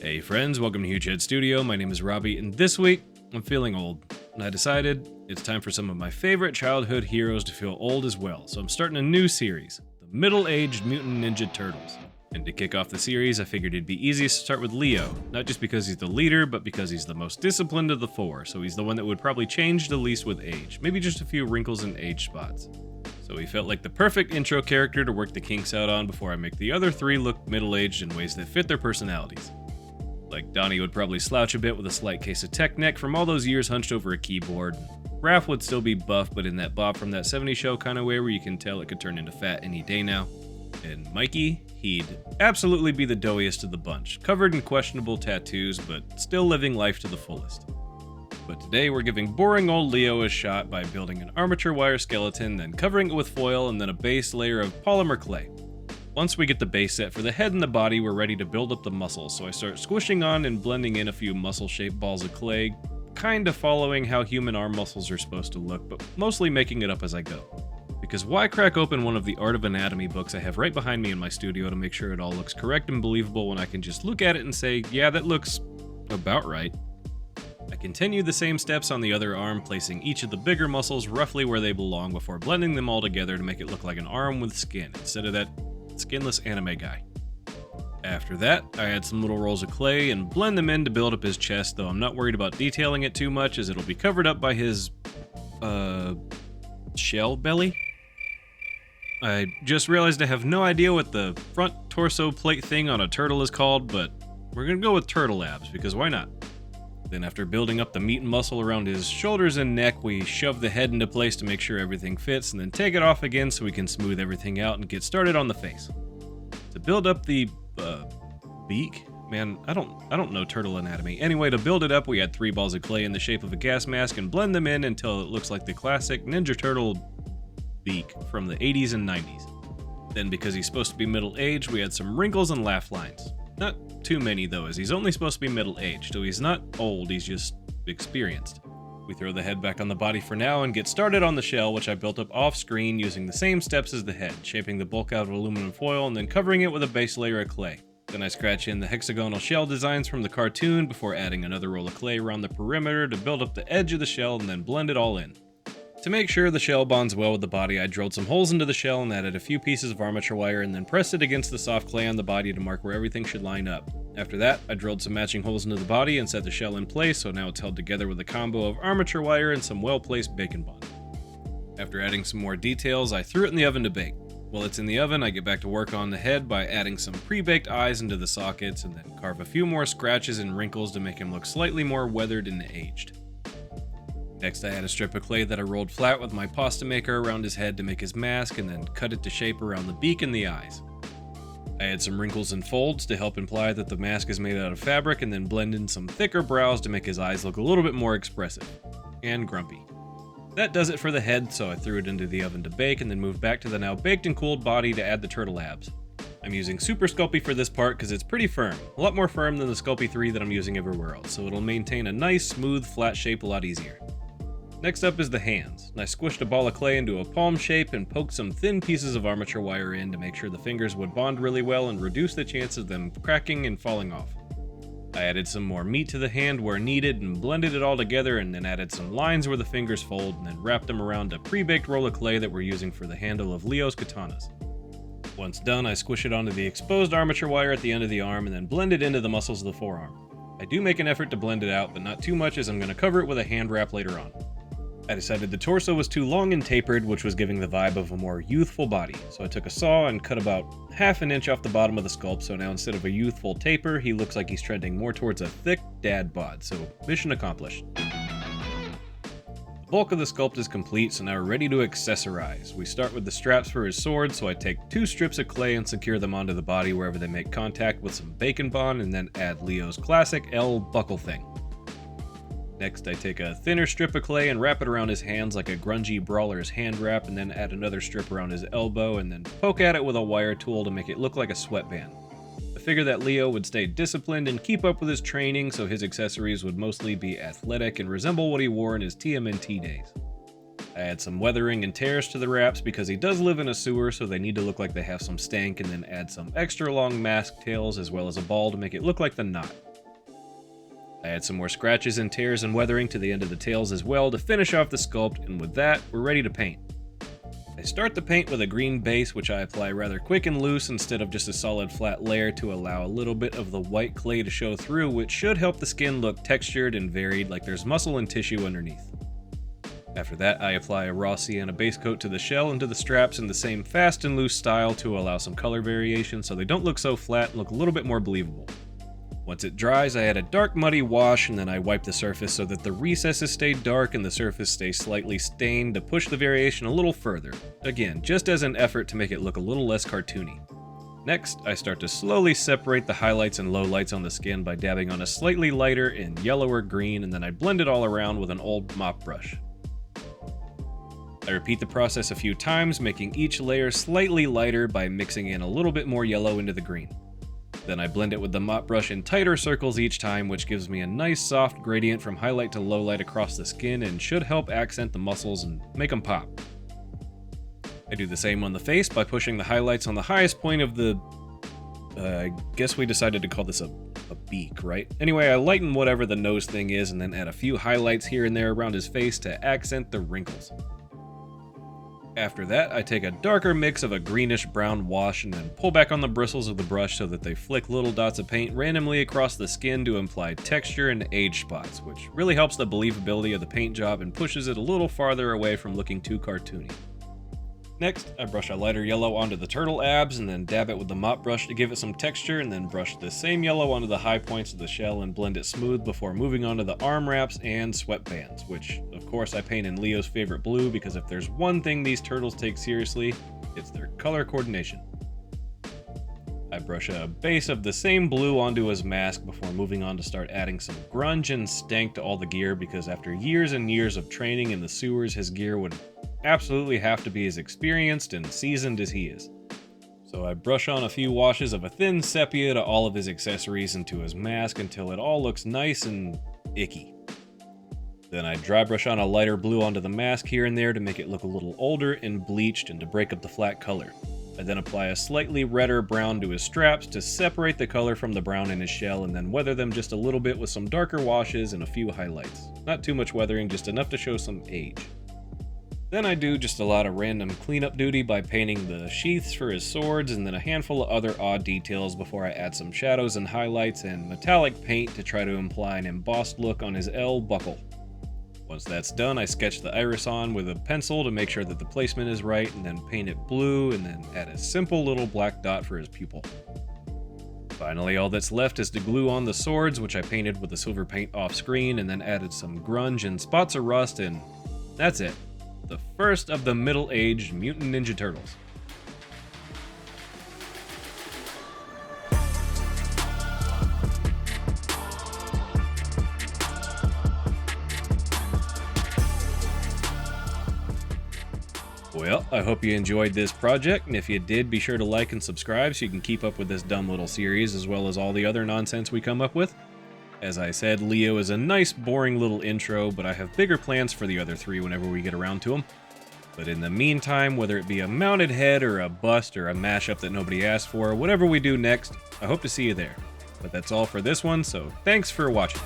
Hey friends, welcome to Huge Head Studio. My name is Robbie, and this week I'm feeling old, and I decided it's time for some of my favorite childhood heroes to feel old as well. So I'm starting a new series, the Middle-Aged Mutant Ninja Turtles. And to kick off the series, I figured it'd be easiest to start with Leo, not just because he's the leader, but because he's the most disciplined of the four, so he's the one that would probably change the least with age, maybe just a few wrinkles and age spots. So he felt like the perfect intro character to work the kinks out on before I make the other three look middle-aged in ways that fit their personalities. Like Donnie would probably slouch a bit with a slight case of tech neck from all those years hunched over a keyboard. Raph would still be buff, but in that Bob from That 70s Show kind of way where you can tell it could turn into fat any day now. And Mikey, he'd absolutely be the doughiest of the bunch, covered in questionable tattoos, but still living life to the fullest. But today we're giving boring old Leo a shot by building an armature wire skeleton, then covering it with foil, and then a base layer of polymer clay. Once we get the base set for the head and the body, we're ready to build up the muscles, so I start squishing on and blending in a few muscle-shaped balls of clay, kinda following how human arm muscles are supposed to look, but mostly making it up as I go. Because why crack open one of the Art of Anatomy books I have right behind me in my studio to make sure it all looks correct and believable when I can just look at it and say, yeah, that looks about right. I continue the same steps on the other arm, placing each of the bigger muscles roughly where they belong before blending them all together to make it look like an arm with skin, instead of that skinless anime guy. After that, I add some little rolls of clay and blend them in to build up his chest, though I'm not worried about detailing it too much as it'll be covered up by his, shell belly? I just realized I have no idea what the front torso plate thing on a turtle is called, but we're gonna go with turtle abs, because why not? Then after building up the meat and muscle around his shoulders and neck, we shove the head into place to make sure everything fits, and then take it off again so we can smooth everything out and get started on the face. To build up the, beak? Man, I don't know turtle anatomy. Anyway, to build it up, we add 3 balls of clay in the shape of a gas mask and blend them in until it looks like the classic Ninja Turtle beak from the 80s and 90s. Then, because he's supposed to be middle-aged, we add some wrinkles and laugh lines. Not too many though, as he's only supposed to be middle-aged, so he's not old, he's just experienced. We throw the head back on the body for now and get started on the shell, which I built up off-screen using the same steps as the head, shaping the bulk out of aluminum foil and then covering it with a base layer of clay. Then I scratch in the hexagonal shell designs from the cartoon before adding another roll of clay around the perimeter to build up the edge of the shell and then blend it all in. To make sure the shell bonds well with the body, I drilled some holes into the shell and added a few pieces of armature wire and then pressed it against the soft clay on the body to mark where everything should line up. After that, I drilled some matching holes into the body and set the shell in place, so now it's held together with a combo of armature wire and some well-placed bacon bond. After adding some more details, I threw it in the oven to bake. While it's in the oven, I get back to work on the head by adding some pre-baked eyes into the sockets and then carve a few more scratches and wrinkles to make him look slightly more weathered and aged. Next, I add a strip of clay that I rolled flat with my pasta maker around his head to make his mask and then cut it to shape around the beak and the eyes. I add some wrinkles and folds to help imply that the mask is made out of fabric and then blend in some thicker brows to make his eyes look a little bit more expressive and grumpy. That does it for the head, so I threw it into the oven to bake and then moved back to the now baked and cooled body to add the turtle abs. I'm using Super Sculpey for this part because it's pretty firm, a lot more firm than the Sculpey 3 that I'm using everywhere else, so it'll maintain a nice, smooth, flat shape a lot easier. Next up is the hands, and I squished a ball of clay into a palm shape and poked some thin pieces of armature wire in to make sure the fingers would bond really well and reduce the chance of them cracking and falling off. I added some more meat to the hand where needed and blended it all together, and then added some lines where the fingers fold and then wrapped them around a pre-baked roll of clay that we're using for the handle of Leo's katanas. Once done, I squish it onto the exposed armature wire at the end of the arm and then blend it into the muscles of the forearm. I do make an effort to blend it out, but not too much as I'm going to cover it with a hand wrap later on. I decided the torso was too long and tapered, which was giving the vibe of a more youthful body, so I took a saw and cut about half an inch off the bottom of the sculpt, so now instead of a youthful taper, he looks like he's trending more towards a thick dad bod, so mission accomplished. The bulk of the sculpt is complete, so now we're ready to accessorize. We start with the straps for his sword, so I take 2 strips of clay and secure them onto the body wherever they make contact with some bacon bond, and then add Leo's classic L buckle thing. Next, I take a thinner strip of clay and wrap it around his hands like a grungy brawler's hand wrap, and then add another strip around his elbow, and then poke at it with a wire tool to make it look like a sweatband. I figure that Leo would stay disciplined and keep up with his training, so his accessories would mostly be athletic and resemble what he wore in his TMNT days. I add some weathering and tears to the wraps because he does live in a sewer, so they need to look like they have some stank, and then add some extra long mask tails as well as a ball to make it look like the knot. I add some more scratches and tears and weathering to the end of the tails as well to finish off the sculpt, and with that, we're ready to paint. I start the paint with a green base, which I apply rather quick and loose instead of just a solid flat layer to allow a little bit of the white clay to show through, which should help the skin look textured and varied like there's muscle and tissue underneath. After that, I apply a raw sienna base coat to the shell and to the straps in the same fast and loose style to allow some color variation so they don't look so flat and look a little bit more believable. Once it dries, I add a dark muddy wash and then I wipe the surface so that the recesses stay dark and the surface stays slightly stained to push the variation a little further. Again, just as an effort to make it look a little less cartoony. Next, I start to slowly separate the highlights and lowlights on the skin by dabbing on a slightly lighter and yellower green, and then I blend it all around with an old mop brush. I repeat the process a few times, making each layer slightly lighter by mixing in a little bit more yellow into the green. Then I blend it with the mop brush in tighter circles each time, which gives me a nice soft gradient from highlight to lowlight across the skin and should help accent the muscles and make them pop. I do the same on the face by pushing the highlights on the highest point of the... I guess we decided to call this a beak, right? Anyway, I lighten whatever the nose thing is and then add a few highlights here and there around his face to accent the wrinkles. After that, I take a darker mix of a greenish-brown wash and then pull back on the bristles of the brush so that they flick little dots of paint randomly across the skin to imply texture and age spots, which really helps the believability of the paint job and pushes it a little farther away from looking too cartoony. Next, I brush a lighter yellow onto the turtle abs and then dab it with the mop brush to give it some texture, and then brush the same yellow onto the high points of the shell and blend it smooth before moving on to the arm wraps and sweatbands, which of course I paint in Leo's favorite blue because if there's one thing these turtles take seriously, it's their color coordination. I brush a base of the same blue onto his mask before moving on to start adding some grunge and stank to all the gear, because after years and years of training in the sewers, his gear would absolutely have to be as experienced and seasoned as he is. So I brush on a few washes of a thin sepia to all of his accessories and to his mask until it all looks nice and icky. Then I dry brush on a lighter blue onto the mask here and there to make it look a little older and bleached and to break up the flat color. I then apply a slightly redder brown to his straps to separate the color from the brown in his shell, and then weather them just a little bit with some darker washes and a few highlights. Not too much weathering, just enough to show some age. Then I do just a lot of random cleanup duty by painting the sheaths for his swords and then a handful of other odd details before I add some shadows and highlights and metallic paint to try to imply an embossed look on his L buckle. Once that's done, I sketch the iris on with a pencil to make sure that the placement is right, and then paint it blue and then add a simple little black dot for his pupil. Finally, all that's left is to glue on the swords, which I painted with the silver paint off screen and then added some grunge and spots of rust, and that's it. The first of the Middle-Aged Mutant Ninja Turtles. Well, I hope you enjoyed this project, and if you did, be sure to like and subscribe so you can keep up with this dumb little series as well as all the other nonsense we come up with. As I said, Leo is a nice, boring little intro, but I have bigger plans for the other three whenever we get around to them. But in the meantime, whether it be a mounted head or a bust or a mashup that nobody asked for, whatever we do next, I hope to see you there. But that's all for this one, so thanks for watching.